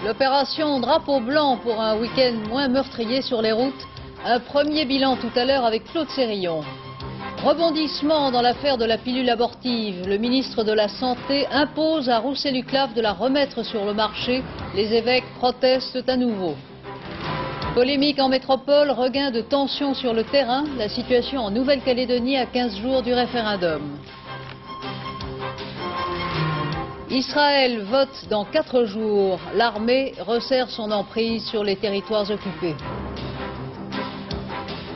L'opération Drapeau Blanc pour un week-end moins meurtrier sur les routes. Un premier bilan tout à l'heure avec Claude Sérillon. Rebondissement dans l'affaire de la pilule abortive. Le ministre de la Santé impose à Roussel-Luclaf de la remettre sur le marché. Les évêques protestent à nouveau. Polémique en métropole, regain de tension sur le terrain. La situation en Nouvelle-Calédonie à 15 jours du référendum. Israël vote dans 4 jours. L'armée resserre son emprise sur les territoires occupés.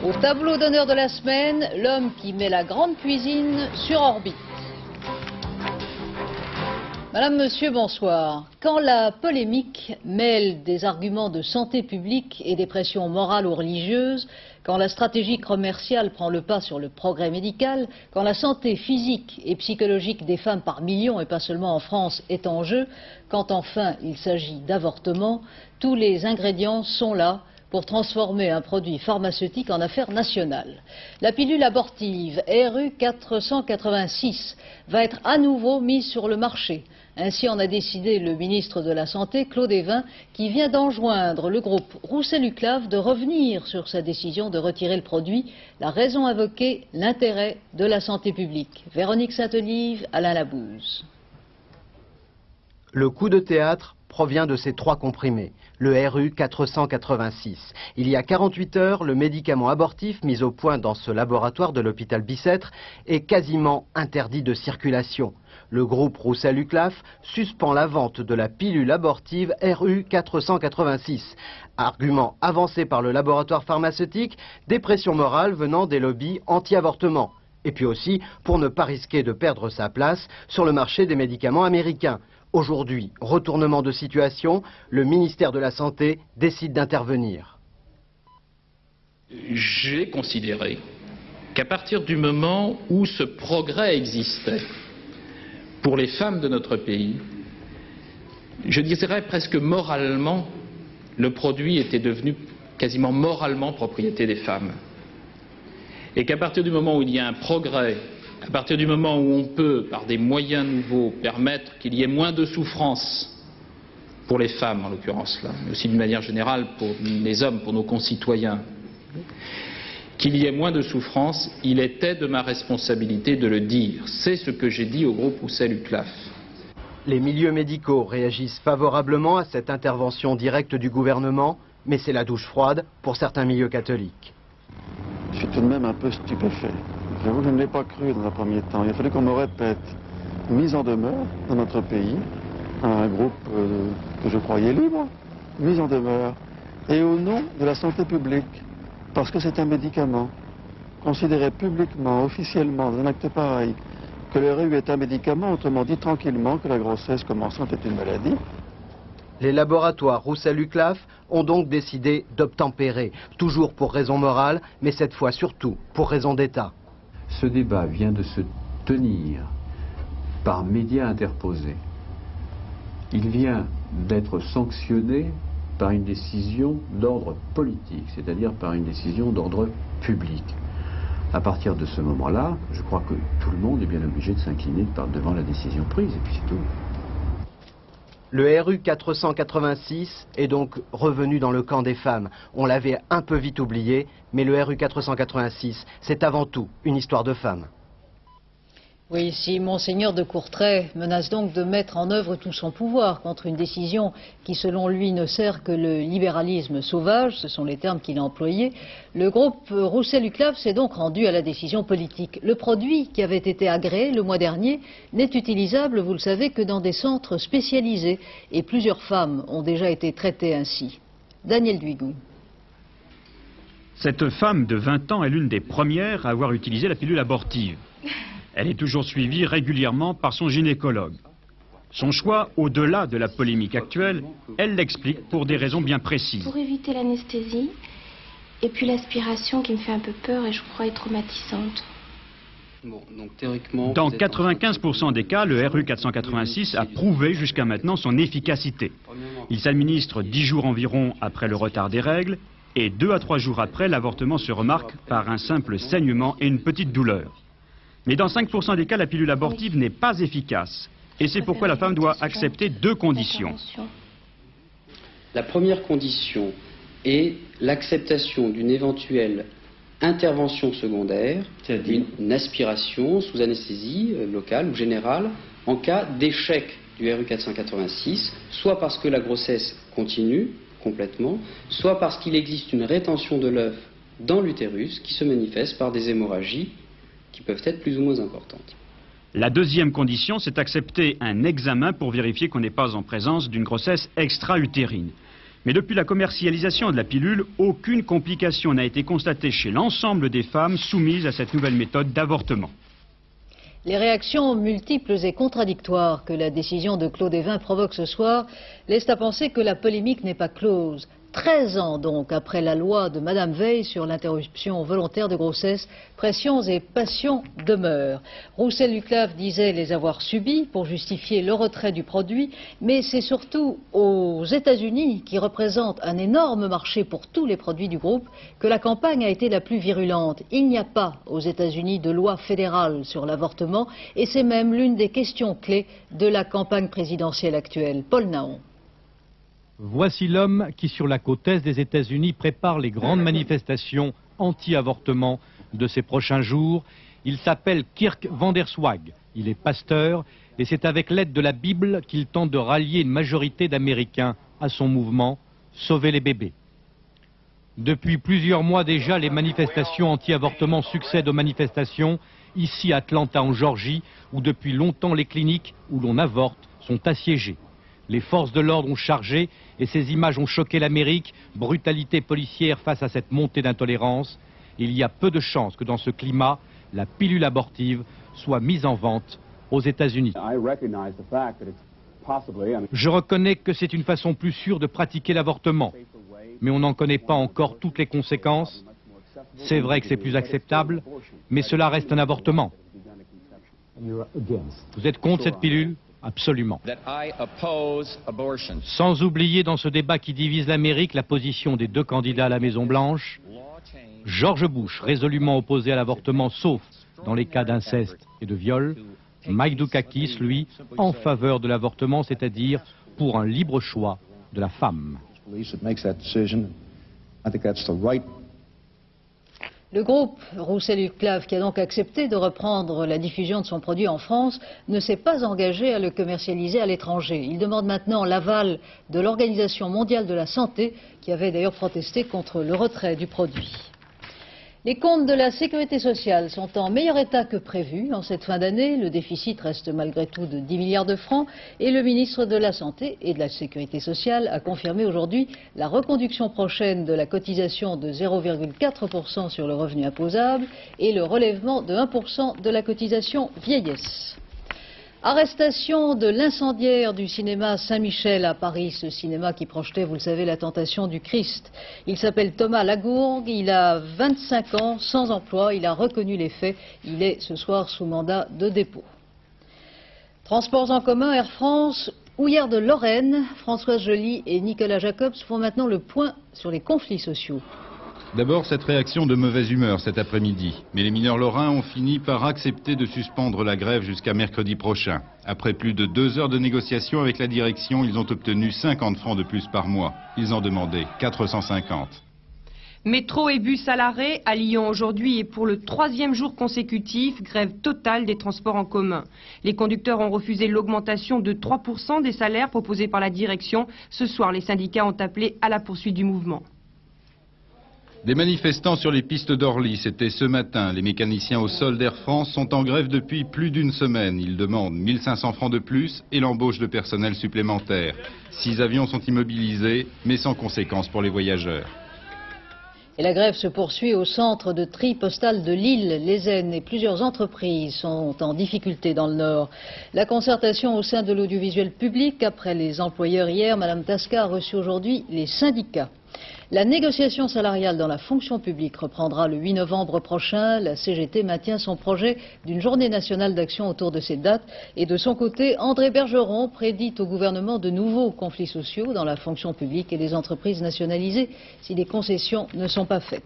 Au tableau d'honneur de la semaine, l'homme qui met la grande cuisine sur orbite. Madame, Monsieur, bonsoir. Quand la polémique mêle des arguments de santé publique et des pressions morales ou religieuses, quand la stratégie commerciale prend le pas sur le progrès médical, quand la santé physique et psychologique des femmes par millions, et pas seulement en France, est en jeu, quand enfin il s'agit d'avortement, tous les ingrédients sont là pour transformer un produit pharmaceutique en affaire nationale. La pilule abortive RU 486 va être à nouveau mise sur le marché. Ainsi en a décidé le ministre de la Santé, Claude Évin, qui vient d'enjoindre le groupe Roussel-Luclaf de revenir sur sa décision de retirer le produit. La raison invoquée, l'intérêt de la santé publique. Véronique Saint-Olive, Alain Labouze. Le coup de théâtre provient de ces 3 comprimés, le RU 486. Il y a 48 heures, le médicament abortif mis au point dans ce laboratoire de l'hôpital Bicêtre est quasiment interdit de circulation. Le groupe Roussel-Luclaf suspend la vente de la pilule abortive RU 486. Argument avancé par le laboratoire pharmaceutique, des pressions morales venant des lobbies anti-avortement. Et puis aussi pour ne pas risquer de perdre sa place sur le marché des médicaments américains. Aujourd'hui, retournement de situation, le ministère de la Santé décide d'intervenir. J'ai considéré qu'à partir du moment où ce progrès existait pour les femmes de notre pays, je dirais presque moralement, le produit était devenu quasiment moralement propriété des femmes. Et qu'à partir du moment où il y a un progrès, à partir du moment où on peut, par des moyens nouveaux, permettre qu'il y ait moins de souffrance pour les femmes, en l'occurrence là, mais aussi d'une manière générale pour les hommes, pour nos concitoyens, qu'il y ait moins de souffrance, il était de ma responsabilité de le dire. C'est ce que j'ai dit au groupe Roussel-Luclaf. Les milieux médicaux réagissent favorablement à cette intervention directe du gouvernement, mais c'est la douche froide pour certains milieux catholiques. Je suis tout de même un peu stupéfait. J'avoue que je ne l'ai pas cru dans un premier temps. Il a fallu qu'on me répète mise en demeure dans notre pays, à un groupe que je croyais libre, mise en demeure, et au nom de la santé publique, parce que c'est un médicament, considéré publiquement, officiellement, dans un acte pareil, que le RU est un médicament, autrement dit tranquillement que la grossesse commençante est une maladie. Les laboratoires Roussel-Luclaf ont donc décidé d'obtempérer, toujours pour raison morale, mais cette fois surtout pour raison d'État. Ce débat vient de se tenir par médias interposés. Il vient d'être sanctionné par une décision d'ordre politique, c'est-à-dire par une décision d'ordre public. À partir de ce moment-là, je crois que tout le monde est bien obligé de s'incliner devant la décision prise, et puis c'est tout. Le RU 486 est donc revenu dans le camp des femmes. On l'avait un peu vite oublié, mais le RU 486, c'est avant tout une histoire de femmes. Oui, si Monseigneur de Courtrai menace donc de mettre en œuvre tout son pouvoir contre une décision qui, selon lui, ne sert que le libéralisme sauvage, ce sont les termes qu'il a employés, le groupe Roussel-Luclaf s'est donc rendu à la décision politique. Le produit qui avait été agréé le mois dernier n'est utilisable, vous le savez, que dans des centres spécialisés, et plusieurs femmes ont déjà été traitées ainsi. Daniel Duigou. Cette femme de 20 ans est l'une des premières à avoir utilisé la pilule abortive. Elle est toujours suivie régulièrement par son gynécologue. Son choix, au-delà de la polémique actuelle, elle l'explique pour des raisons bien précises. Pour éviter l'anesthésie, et puis l'aspiration qui me fait un peu peur et je crois est traumatisante. Dans 95% des cas, le RU 486 a prouvé jusqu'à maintenant son efficacité. Il s'administre 10 jours environ après le retard des règles et 2 à 3 jours après, l'avortement se remarque par un simple saignement et une petite douleur. Mais dans 5% des cas, la pilule abortive n'est pas efficace. Et c'est pourquoi la femme doit accepter 2 conditions. La première condition est l'acceptation d'une éventuelle intervention secondaire, une aspiration sous anesthésie locale ou générale, en cas d'échec du RU 486, soit parce que la grossesse continue complètement, soit parce qu'il existe une rétention de l'œuf dans l'utérus qui se manifeste par des hémorragies qui peuvent être plus ou moins importantes. La deuxième condition, c'est d'accepter un examen pour vérifier qu'on n'est pas en présence d'une grossesse extra-utérine. Mais depuis la commercialisation de la pilule, aucune complication n'a été constatée chez l'ensemble des femmes soumises à cette nouvelle méthode d'avortement. Les réactions multiples et contradictoires que la décision de Claude Évin provoque ce soir laissent à penser que la polémique n'est pas close. 13 ans donc après la loi de Madame Veil sur l'interruption volontaire de grossesse, pressions et passions demeurent. Roussel-Luclave disait les avoir subies pour justifier le retrait du produit, mais c'est surtout aux États-Unis, qui représentent un énorme marché pour tous les produits du groupe, que la campagne a été la plus virulente. Il n'y a pas aux États-Unis de loi fédérale sur l'avortement et c'est même l'une des questions clés de la campagne présidentielle actuelle. Paul Naon. Voici l'homme qui, sur la côte est des États-Unis, prépare les grandes manifestations anti-avortement de ces prochains jours. Il s'appelle Kirk Vanderswag. Il est pasteur et c'est avec l'aide de la Bible qu'il tente de rallier une majorité d'Américains à son mouvement « Sauver les bébés ». Depuis plusieurs mois déjà, les manifestations anti-avortement succèdent aux manifestations ici à Atlanta en Géorgie, où depuis longtemps les cliniques où l'on avorte sont assiégées. Les forces de l'ordre ont chargé et ces images ont choqué l'Amérique, brutalité policière face à cette montée d'intolérance. Il y a peu de chances que dans ce climat, la pilule abortive soit mise en vente aux États-Unis. Je reconnais que c'est une façon plus sûre de pratiquer l'avortement, mais on n'en connaît pas encore toutes les conséquences. C'est vrai que c'est plus acceptable, mais cela reste un avortement. Vous êtes contre cette pilule ? Absolument. Sans oublier dans ce débat qui divise l'Amérique la position des deux candidats à la Maison-Blanche, George Bush, résolument opposé à l'avortement sauf dans les cas d'inceste et de viol, Mike Dukakis, lui, en faveur de l'avortement, c'est-à-dire pour un libre choix de la femme. Le groupe Roussel-Luclave, qui a donc accepté de reprendre la diffusion de son produit en France, ne s'est pas engagé à le commercialiser à l'étranger. Il demande maintenant l'aval de l'Organisation mondiale de la santé, qui avait d'ailleurs protesté contre le retrait du produit. Les comptes de la sécurité sociale sont en meilleur état que prévu. En cette fin d'année, le déficit reste malgré tout de 10 milliards de francs et le ministre de la Santé et de la Sécurité sociale a confirmé aujourd'hui la reconduction prochaine de la cotisation de 0,4% sur le revenu imposable et le relèvement de 1% de la cotisation vieillesse. Arrestation de l'incendiaire du cinéma Saint-Michel à Paris, ce cinéma qui projetait, vous le savez, la tentation du Christ. Il s'appelle Thomas Lagourgue, il a 25 ans, sans emploi, il a reconnu les faits, il est ce soir sous mandat de dépôt. Transports en commun, Air France, Houillard de Lorraine, Françoise Joly et Nicolas Jacobs font maintenant le point sur les conflits sociaux. D'abord, cette réaction de mauvaise humeur cet après-midi. Mais les mineurs lorrains ont fini par accepter de suspendre la grève jusqu'à mercredi prochain. Après plus de 2 heures de négociations avec la direction, ils ont obtenu 50 francs de plus par mois. Ils en demandaient 450. Métro et bus à l'arrêt à Lyon aujourd'hui et pour le 3e jour consécutif, grève totale des transports en commun. Les conducteurs ont refusé l'augmentation de 3% des salaires proposés par la direction. Ce soir, les syndicats ont appelé à la poursuite du mouvement. Des manifestants sur les pistes d'Orly, c'était ce matin. Les mécaniciens au sol d'Air France sont en grève depuis plus d'une semaine. Ils demandent 1500 francs de plus et l'embauche de personnel supplémentaire. 6 avions sont immobilisés, mais sans conséquence pour les voyageurs. Et la grève se poursuit au centre de tri postal de Lille. Les Aisnes et plusieurs entreprises sont en difficulté dans le Nord. La concertation au sein de l'audiovisuel public, après les employeurs hier, Madame Tasca a reçu aujourd'hui les syndicats. La négociation salariale dans la fonction publique reprendra le 8 novembre prochain. La CGT maintient son projet d'une journée nationale d'action autour de cette date. Et de son côté, André Bergeron prédit au gouvernement de nouveaux conflits sociaux dans la fonction publique et les entreprises nationalisées si les concessions ne sont pas faites.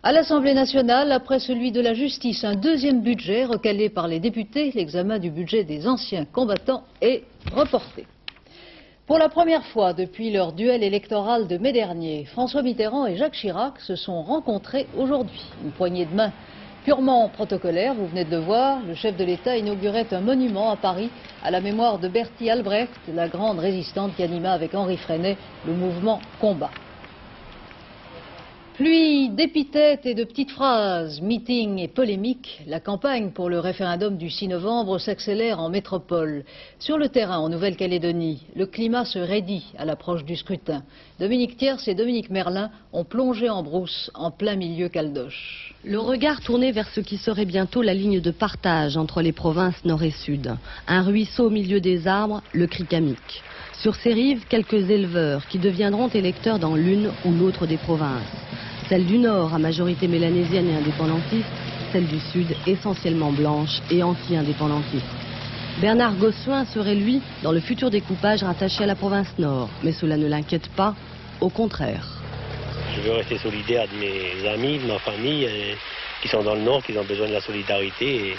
À l'Assemblée nationale, après celui de la justice, un deuxième budget recalé par les députés. L'examen du budget des anciens combattants est reporté. Pour la première fois depuis leur duel électoral de mai dernier, François Mitterrand et Jacques Chirac se sont rencontrés aujourd'hui. Une poignée de main purement protocolaire, vous venez de le voir, le chef de l'État inaugurait un monument à Paris à la mémoire de Bertie Albrecht, la grande résistante qui anima avec Henri Freinet le mouvement Combat. Pluie d'épithètes et de petites phrases, meetings et polémiques, la campagne pour le référendum du 6 novembre s'accélère en métropole. Sur le terrain, en Nouvelle-Calédonie, le climat se raidit à l'approche du scrutin. Dominique Thiers et Dominique Merlin ont plongé en brousse en plein milieu caldoche. Le regard tourné vers ce qui serait bientôt la ligne de partage entre les provinces nord et sud. Un ruisseau au milieu des arbres, le Krikamic. Sur ses rives, quelques éleveurs qui deviendront électeurs dans l'une ou l'autre des provinces. Celle du Nord, à majorité mélanésienne et indépendantiste, celle du Sud, essentiellement blanche et anti-indépendantiste. Bernard Gossuin serait, lui, dans le futur découpage, rattaché à la province Nord. Mais cela ne l'inquiète pas, au contraire. Je veux rester solidaire de mes amis, de ma famille, qui sont dans le Nord, qui ont besoin de la solidarité.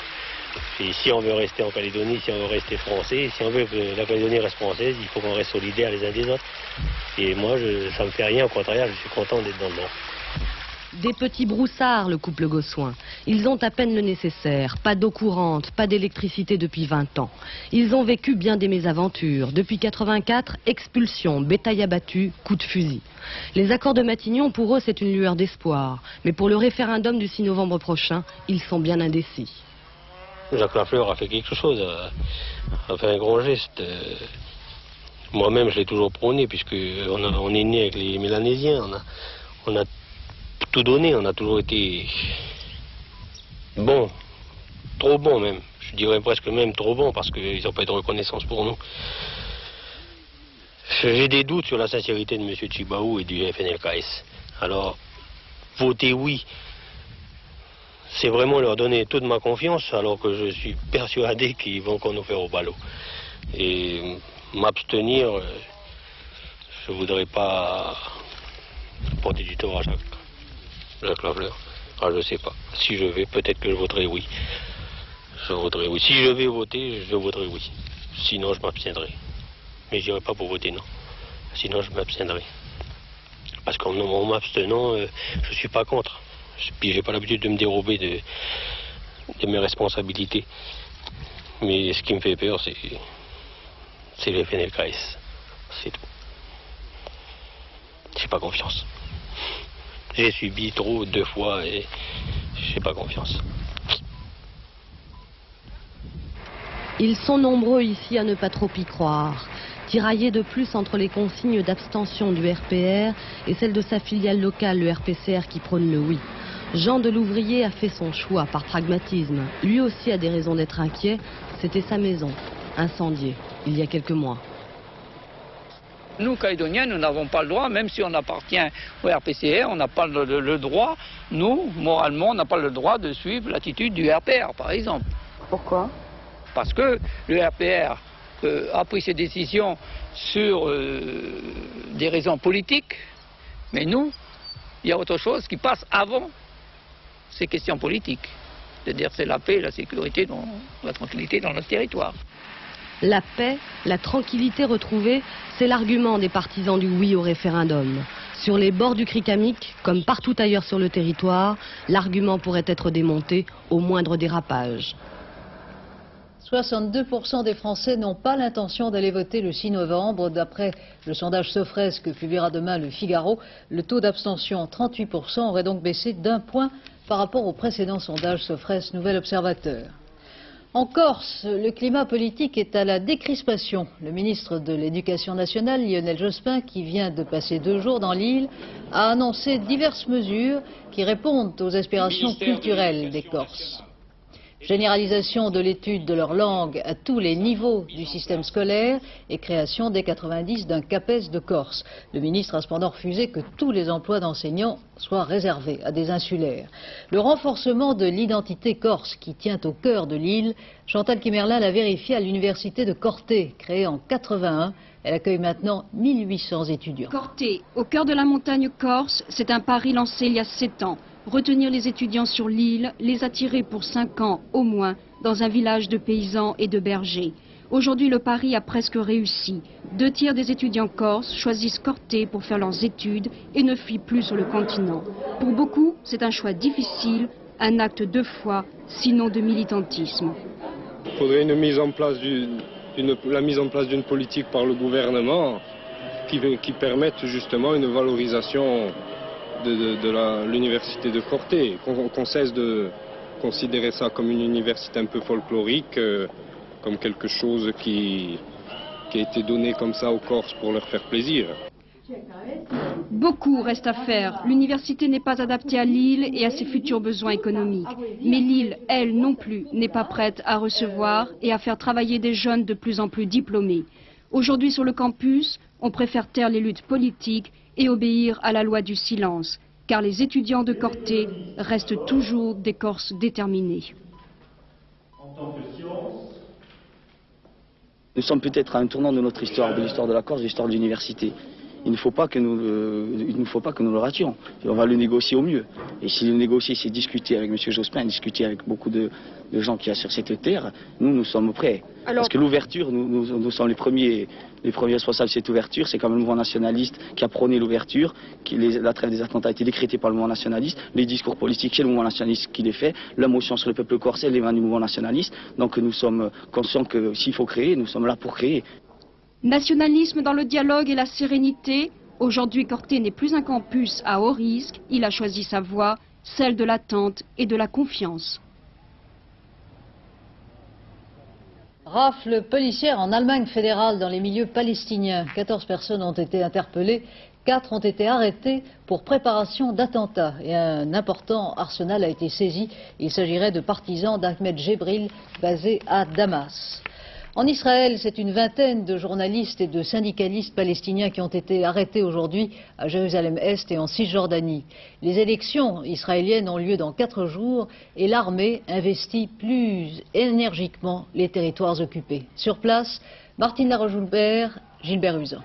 Et si on veut rester en Calédonie, si on veut rester français, si on veut que la Calédonie reste française, il faut qu'on reste solidaires les uns des autres. Et moi, ça me fait rien, au contraire, je suis content d'être dans le Nord. Des petits broussards, le couple Gossuin. Ils ont à peine le nécessaire. Pas d'eau courante, pas d'électricité depuis 20 ans. Ils ont vécu bien des mésaventures. Depuis 84, expulsion, bétail abattu, coups de fusil. Les accords de Matignon, pour eux, c'est une lueur d'espoir. Mais pour le référendum du 6 novembre prochain, ils sont bien indécis. Jacques Lafleur a fait quelque chose, a fait un grand geste. Moi-même, je l'ai toujours prôné, puisqu'on est né avec les Mélanésiens. On a tout donné, on a toujours été bon, trop bon même. Je dirais presque même trop bon, parce qu'ils n'ont pas eu de reconnaissance pour nous. J'ai des doutes sur la sincérité de M. Tjibaou et du FNLKS. Alors, voter oui, c'est vraiment leur donner toute ma confiance, alors que je suis persuadé qu'ils vont qu'on nous faire au ballot. Et m'abstenir, je voudrais pas porter du tort à Jacques Lafleur. Ah, je sais pas. Si je vais, peut-être que je voterai oui. Je voterai oui. Si je vais voter, je voterai oui. Sinon, je m'abstiendrai. Mais je n'irai pas pour voter non. Sinon, je m'abstiendrai. Parce qu'en m'abstenant, je suis pas contre. Puis j'ai pas l'habitude de me dérober de mes responsabilités. Mais ce qui me fait peur, c'est le FNLKS. C'est tout. J'ai pas confiance. J'ai subi trop 2 fois et j'ai pas confiance. Ils sont nombreux ici à ne pas trop y croire. Tiraillés de plus entre les consignes d'abstention du RPR et celles de sa filiale locale, le RPCR, qui prône le oui. Jean Delouvrier a fait son choix par pragmatisme. Lui aussi a des raisons d'être inquiet. C'était sa maison, incendiée, il y a quelques mois. Nous, Calédoniens, nous n'avons pas le droit, même si on appartient au RPCR, on n'a pas le droit, nous, moralement, on n'a pas le droit de suivre l'attitude du RPR, par exemple. Pourquoi? Parce que le RPR a pris ses décisions sur des raisons politiques, mais nous, il y a autre chose qui passe avant ces questions politiques. C'est-à-dire c'est la paix, la sécurité, la tranquillité dans notre territoire. La paix, la tranquillité retrouvée, c'est l'argument des partisans du oui au référendum. Sur les bords du Krikamic, comme partout ailleurs sur le territoire, l'argument pourrait être démonté au moindre dérapage. 62% des Français n'ont pas l'intention d'aller voter le 6 novembre. D'après le sondage Sofres que publiera demain le Figaro, le taux d'abstention, 38%, aurait donc baissé d'1 point par rapport au précédent sondage Sofres Nouvel Observateur. En Corse, le climat politique est à la décrispation. Le ministre de l'Éducation nationale, Lionel Jospin, qui vient de passer 2 jours dans l'île, a annoncé diverses mesures qui répondent aux aspirations culturelles des Corses. Généralisation de l'étude de leur langue à tous les niveaux du système scolaire et création dès 90 d'un CAPES de Corse. Le ministre a cependant refusé que tous les emplois d'enseignants soient réservés à des insulaires. Le renforcement de l'identité corse qui tient au cœur de l'île, Chantal Kimerlin l'a vérifié à l'université de Corté, créée en 81. Elle accueille maintenant 1800 étudiants. Corté, au cœur de la montagne corse, c'est un pari lancé il y a 7 ans. Retenir les étudiants sur l'île, les attirer pour 5 ans au moins dans un village de paysans et de bergers. Aujourd'hui, le pari a presque réussi. 2 tiers des étudiants corses choisissent Corté pour faire leurs études et ne fuient plus sur le continent. Pour beaucoup, c'est un choix difficile, un acte de foi, sinon de militantisme. Il faudrait la mise en place d'une politique par le gouvernement qui permette justement une valorisation de l'université de Corté, qu'on cesse de considérer ça comme une université un peu folklorique, comme quelque chose qui a été donné comme ça aux Corses pour leur faire plaisir. Beaucoup reste à faire. L'université n'est pas adaptée à l'île et à ses futurs besoins économiques. Mais l'île, elle non plus, n'est pas prête à recevoir et à faire travailler des jeunes de plus en plus diplômés. Aujourd'hui sur le campus, on préfère taire les luttes politiques et obéir à la loi du silence, car les étudiants de Corté restent toujours des Corses déterminés. Nous sommes peut-être à un tournant de notre histoire, de l'histoire de la Corse, de l'histoire de l'université. Il ne faut pas que nous le rations. On va le négocier au mieux. Et si le négocier, c'est discuter avec M. Jospin, discuter avec beaucoup de gens qui y a sur cette terre, nous sommes prêts. Parce que l'ouverture, nous sommes les premiers responsables de cette ouverture. C'est quand même le mouvement nationaliste qui a prôné l'ouverture. La trêve des attentats a été décrétée par le mouvement nationaliste. Les discours politiques, c'est le mouvement nationaliste qui les fait. La motion sur le peuple corse, c'est l'événement du mouvement nationaliste. Donc nous sommes conscients que s'il faut créer, nous sommes là pour créer. Nationalisme dans le dialogue et la sérénité. Aujourd'hui, Corté n'est plus un campus à haut risque. Il a choisi sa voie, celle de l'attente et de la confiance. Rafle policière en Allemagne fédérale dans les milieux palestiniens. 14 personnes ont été interpellées, 4 ont été arrêtées pour préparation d'attentats. Et un important arsenal a été saisi. Il s'agirait de partisans d'Ahmed Jebril, basé à Damas. En Israël, c'est une vingtaine de journalistes et de syndicalistes palestiniens qui ont été arrêtés aujourd'hui à Jérusalem-Est et en Cisjordanie. Les élections israéliennes ont lieu dans 4 jours et l'armée investit plus énergiquement les territoires occupés. Sur place, Martine Laroche-Joubert, Gilbert Usan.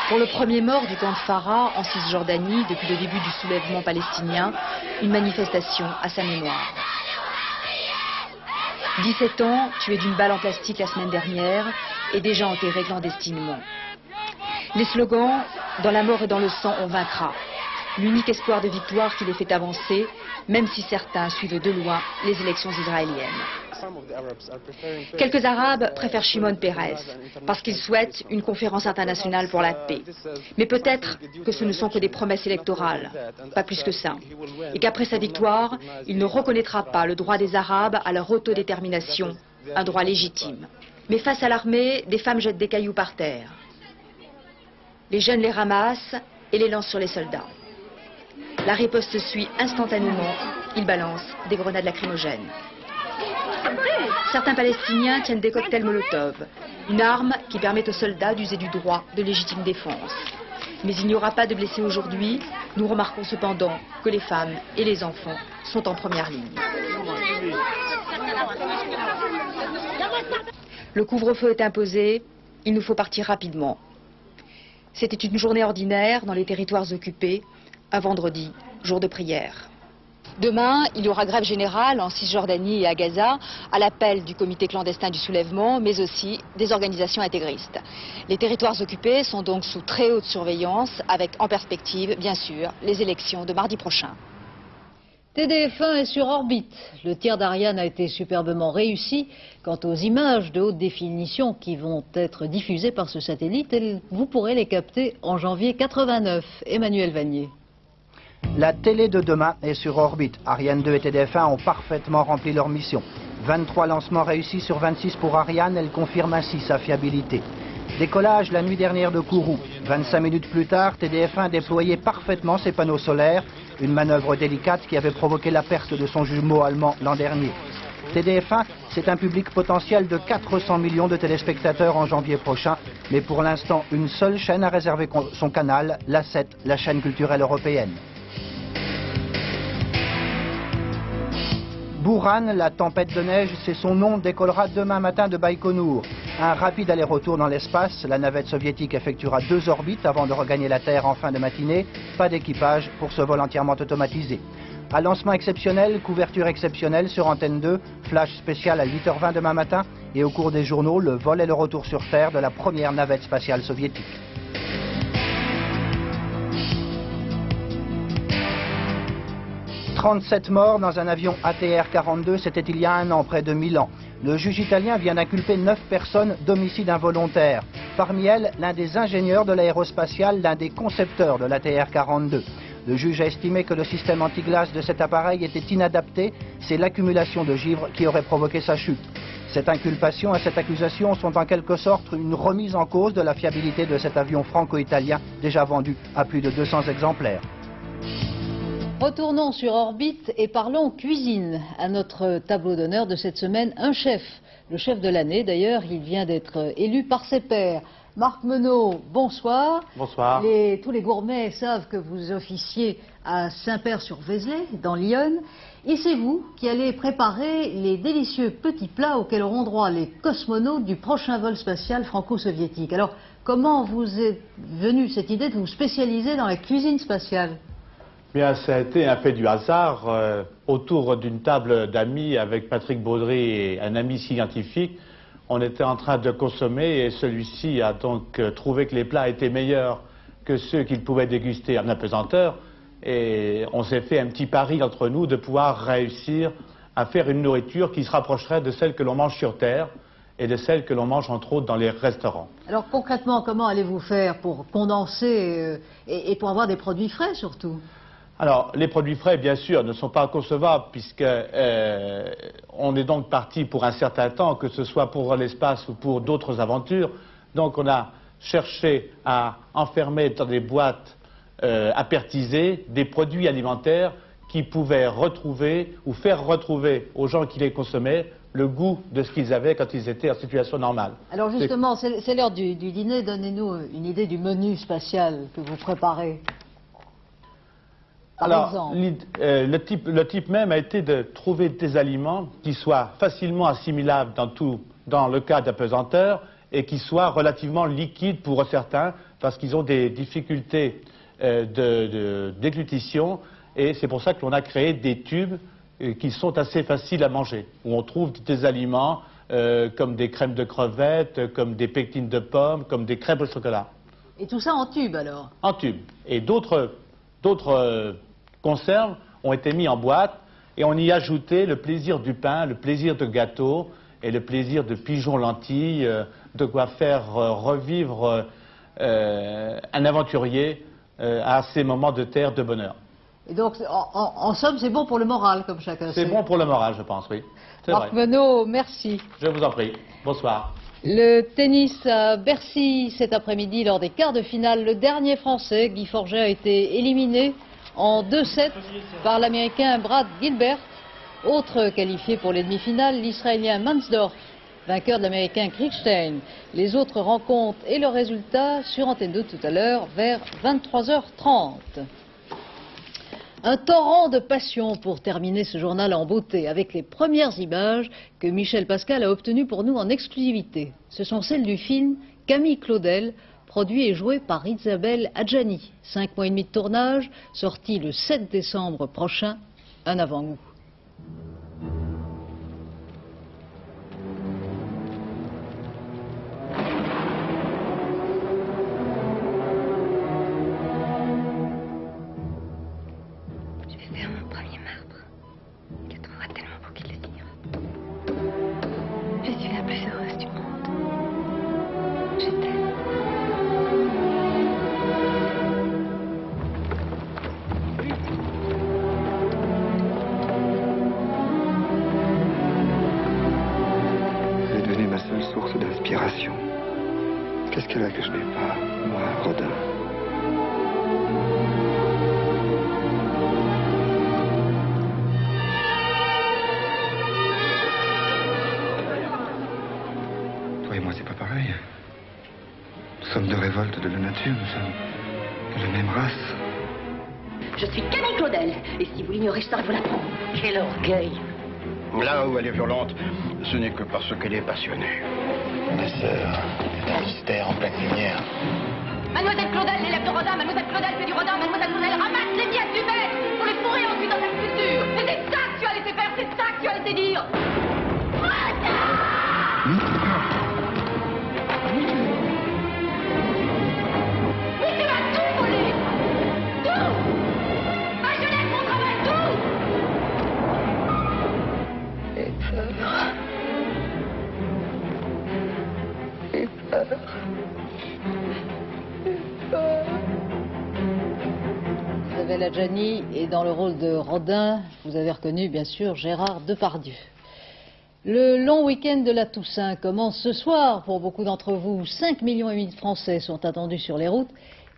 Pour le premier mort du camp de Farah en Cisjordanie depuis le début du soulèvement palestinien, une manifestation à sa mémoire. 17 ans, tué d'une balle en plastique la semaine dernière et déjà enterré clandestinement. Les slogans « Dans la mort et dans le sang, on vaincra ». L'unique espoir de victoire qui les fait avancer, même si certains suivent de loin les élections israéliennes. Quelques Arabes préfèrent Shimon Peres parce qu'ils souhaitent une conférence internationale pour la paix. Mais peut-être que ce ne sont que des promesses électorales, pas plus que ça. Et qu'après sa victoire, il ne reconnaîtra pas le droit des Arabes à leur autodétermination, un droit légitime. Mais face à l'armée, des femmes jettent des cailloux par terre. Les jeunes les ramassent et les lancent sur les soldats. La riposte suit instantanément, ils balancent des grenades lacrymogènes. Certains Palestiniens tiennent des cocktails Molotov, une arme qui permet aux soldats d'user du droit de légitime défense. Mais il n'y aura pas de blessés aujourd'hui. Nous remarquons cependant que les femmes et les enfants sont en première ligne. Le couvre-feu est imposé, il nous faut partir rapidement. C'était une journée ordinaire dans les territoires occupés, un vendredi, jour de prière. Demain, il y aura grève générale en Cisjordanie et à Gaza, à l'appel du comité clandestin du soulèvement, mais aussi des organisations intégristes. Les territoires occupés sont donc sous très haute surveillance, avec en perspective, bien sûr, les élections de mardi prochain. TDF1 est sur orbite. Le tir d'Ariane a été superbement réussi. Quant aux images de haute définition qui vont être diffusées par ce satellite, vous pourrez les capter en janvier 89. Emmanuel Vanier. La télé de demain est sur orbite. Ariane 2 et TDF1 ont parfaitement rempli leur mission. 23 lancements réussis sur 26 pour Ariane, elle confirme ainsi sa fiabilité. Décollage la nuit dernière de Kourou. 25 minutes plus tard, TDF1 déployait parfaitement ses panneaux solaires, une manœuvre délicate qui avait provoqué la perte de son jumeau allemand l'an dernier. TDF1, c'est un public potentiel de 400 millions de téléspectateurs en janvier prochain, mais pour l'instant, une seule chaîne a réservé son canal, la 7, la chaîne culturelle européenne. Buran, la tempête de neige, c'est son nom, décollera demain matin de Baïkonour. Un rapide aller-retour dans l'espace, la navette soviétique effectuera 2 orbites avant de regagner la Terre en fin de matinée. Pas d'équipage pour ce vol entièrement automatisé. À lancement exceptionnel, couverture exceptionnelle sur Antenne 2, flash spécial à 8h20 demain matin et au cours des journaux, le vol et le retour sur Terre de la première navette spatiale soviétique. « 37 morts dans un avion ATR-42, c'était il y a un an, près de Milan. Le juge italien vient d'inculper 9 personnes d'homicide involontaire. Parmi elles, l'un des ingénieurs de l'aérospatiale, l'un des concepteurs de l'ATR-42. Le juge a estimé que le système antiglace de cet appareil était inadapté. C'est l'accumulation de givre qui aurait provoqué sa chute. Cette inculpation et cette accusation sont en quelque sorte une remise en cause de la fiabilité de cet avion franco-italien déjà vendu à plus de 200 exemplaires. Retournons sur orbite et parlons cuisine. À notre tableau d'honneur de cette semaine, un chef. Le chef de l'année d'ailleurs, il vient d'être élu par ses pairs. Marc Menot, bonsoir. Bonsoir. Tous les gourmets savent que vous officiez à Saint-Père-sur-Vézelay, dans l'Yonne. Et c'est vous qui allez préparer les délicieux petits plats auxquels auront droit les cosmonautes du prochain vol spatial franco-soviétique. Alors, comment vous est venue cette idée de vous spécialiser dans la cuisine spatiale ? Bien, ça a été un fait du hasard. Autour d'une table d'amis avec Patrick Baudry et un ami scientifique, on était en train de consommer et celui-ci a donc trouvé que les plats étaient meilleurs que ceux qu'il pouvait déguster en apesanteur. Et on s'est fait un petit pari entre nous de pouvoir réussir à faire une nourriture qui se rapprocherait de celle que l'on mange sur Terre et de celle que l'on mange entre autres dans les restaurants. Alors concrètement, comment allez-vous faire pour condenser et pour avoir des produits frais surtout ? Alors, les produits frais, bien sûr, ne sont pas concevables puisque on est donc parti pour un certain temps, que ce soit pour l'espace ou pour d'autres aventures. Donc, on a cherché à enfermer dans des boîtes apertisées des produits alimentaires qui pouvaient retrouver ou faire retrouver aux gens qui les consommaient le goût de ce qu'ils avaient quand ils étaient en situation normale. Alors justement, c'est l'heure du dîner. Donnez-nous une idée du menu spatial que vous préparez. Alors, le type même a été de trouver des aliments qui soient facilement assimilables dans le cas d'apesanteur et qui soient relativement liquides pour certains parce qu'ils ont des difficultés de déglutition et c'est pour ça que l'on a créé des tubes qui sont assez faciles à manger, où on trouve des aliments comme des crèmes de crevettes, comme des pectines de pommes, comme des crèmes au chocolat. Et tout ça en tube alors? En tube. Et d'autres conserves ont été mis en boîte et on y ajoutait le plaisir du pain, le plaisir de gâteau et le plaisir de pigeons lentilles, de quoi faire revivre un aventurier à ces moments de terre de bonheur. Et donc, en somme, c'est bon pour le moral, comme chacun sait. C'est bon pour le moral, je pense, oui. Marc Menot, merci. Je vous en prie. Bonsoir. Le tennis à Bercy cet après-midi lors des quarts de finale. Le dernier Français, Guy Forget, a été éliminé en 2-7 par l'Américain Brad Gilbert. Autre qualifié pour les demi-finales, l'Israélien Mansdorf, vainqueur de l'Américain Kriegstein. Les autres rencontres et leurs résultats sur Antenne 2 tout à l'heure vers 23h30. Un torrent de passion pour terminer ce journal en beauté avec les premières images que Michel Pascal a obtenues pour nous en exclusivité. Ce sont celles du film Camille Claudel, produit et joué par Isabelle Adjani. 5 mois et demi de tournage, sorti le 7 décembre prochain, un avant-goût. Qu'est-ce qu'elle a que je n'ai pas, moi, Rodin? Toi et moi, c'est pas pareil. Nous sommes deux révoltes de la nature, nous sommes de la même race. Je suis Camille Claudel, et si vous l'ignorez, je saurais vous l'apprendre. Quel orgueil! Là où elle est violente, ce n'est que parce qu'elle est passionnée. Ma sœur est un mystère en pleine lumière. Mademoiselle Claudel, l'élève de Rodin, Mademoiselle Claudel fait du Rodin, Mademoiselle Claudel ramasse les miettes du maître pour les fourrer ensuite dans sa sculpture. laisser dire. Mais tu vas tout voler. Tout. Ma jeunesse, mon travail, tout. J'ai peur. J'ai peur. Isabelle Adjani, et dans le rôle de Rodin, vous avez reconnu bien sûr Gérard Depardieu. Le long week-end de la Toussaint commence ce soir pour beaucoup d'entre vous. 5,5 millions de Français sont attendus sur les routes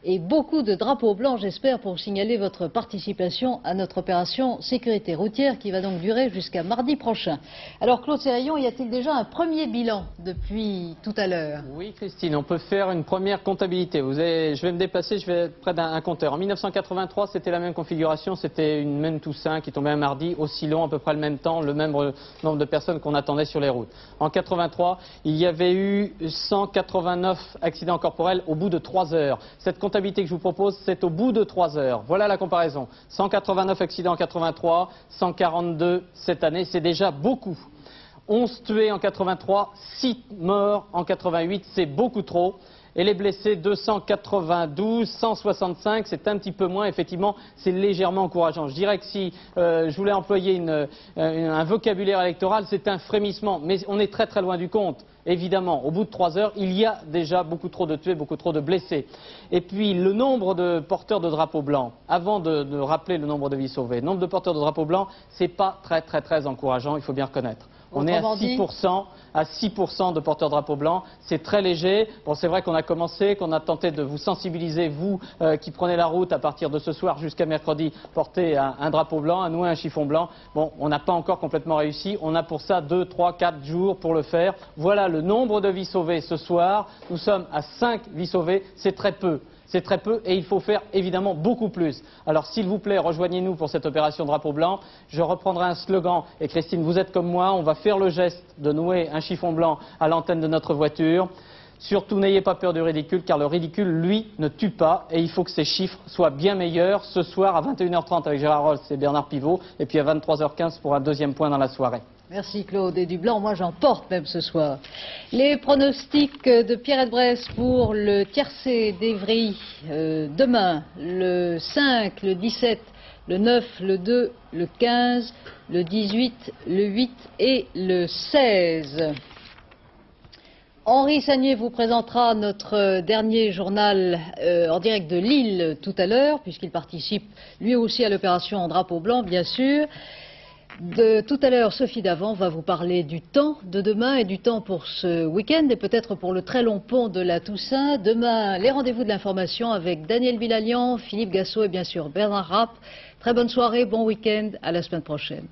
et beaucoup de drapeaux blancs, j'espère, pour signaler votre participation à notre opération sécurité routière qui va donc durer jusqu'à mardi prochain. Alors Claude Sérillon, y a-t-il déjà un premier bilan depuis tout à l'heure? Oui Christine, on peut faire une première comptabilité. Je vais me déplacer, je vais être près d'un compteur. En 1983, c'était la même configuration, c'était une même Toussaint qui tombait un mardi, aussi long, à peu près le même temps, le même nombre de personnes qu'on attendait sur les routes. En 83, il y avait eu 189 accidents corporels au bout de 3 heures. Cette comptabilité que je vous propose, c'est au bout de 3 heures. Voilà la comparaison. 189 accidents en 83, 142 cette année, c'est déjà beaucoup. 11 tués en 83, 6 morts en 88, c'est beaucoup trop. Et les blessés, 292, 165, c'est un petit peu moins, effectivement, c'est légèrement encourageant. Je dirais que si je voulais employer un vocabulaire électoral, c'est un frémissement, mais on est très très loin du compte. Évidemment, au bout de 3 heures, il y a déjà beaucoup trop de tués, beaucoup trop de blessés. Et puis, le nombre de porteurs de drapeaux blancs, avant de rappeler le nombre de vies sauvées, le nombre de porteurs de drapeaux blancs, c'est pas très très très encourageant, il faut bien reconnaître. On est à 6% de porteurs de drapeaux blancs, c'est très léger. Bon, c'est vrai qu'on a commencé, qu'on a tenté de vous sensibiliser, vous qui prenez la route à partir de ce soir jusqu'à mercredi, porter un drapeau blanc, à nouer un chiffon blanc. Bon, on n'a pas encore complètement réussi, on a pour ça 2, 3, 4 jours pour le faire. Voilà le nombre de vies sauvées ce soir, nous sommes à 5 vies sauvées, c'est très peu. C'est très peu et il faut faire évidemment beaucoup plus. Alors s'il vous plaît, rejoignez-nous pour cette opération drapeau blanc. Je reprendrai un slogan et Christine, vous êtes comme moi, on va faire le geste de nouer un chiffon blanc à l'antenne de notre voiture. Surtout n'ayez pas peur du ridicule car le ridicule, lui, ne tue pas et il faut que ces chiffres soient bien meilleurs ce soir à 21h30 avec Gérard Rolls et Bernard Pivot et puis à 23h15 pour un deuxième point dans la soirée. Merci Claude. Et du blanc, moi j'en porte même ce soir. Les pronostics de Pierrette Bresse pour le tiercé d'Evry demain, le 5, le 17, le 9, le 2, le 15, le 18, le 8 et le 16. Henri Sagnier vous présentera notre dernier journal en direct de Lille tout à l'heure, puisqu'il participe lui aussi à l'opération en drapeau blanc, bien sûr. Tout à l'heure, Sophie Davant va vous parler du temps de demain et du temps pour ce week-end et peut-être pour le très long pont de la Toussaint. Demain, les rendez-vous de l'information avec Daniel Bilalian, Philippe Gassot et bien sûr Bernard Rapp. Très bonne soirée, bon week-end, à la semaine prochaine.